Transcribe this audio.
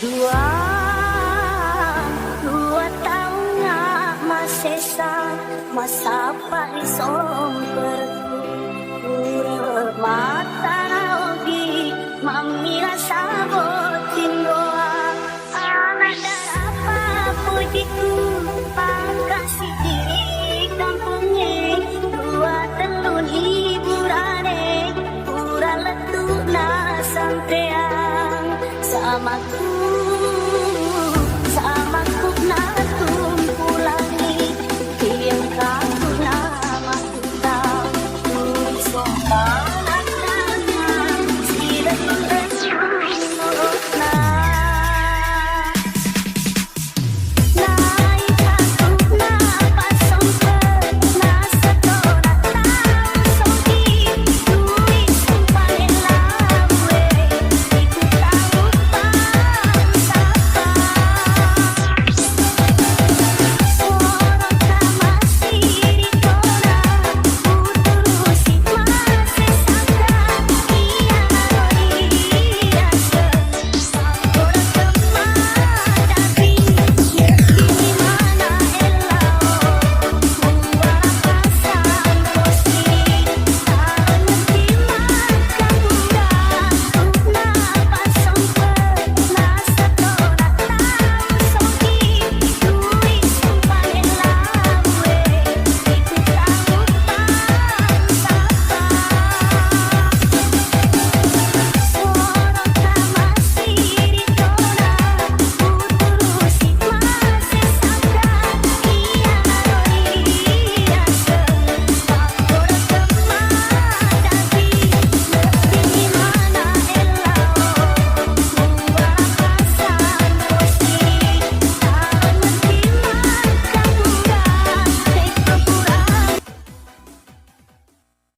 Dua, dua tahu ngak masesa masa parisong perku urep mata ogi mamira sabot tindoa anak darapa pujiku pangkasih diri kampungnya dua telun hiburane pura letuk na sampean sama ku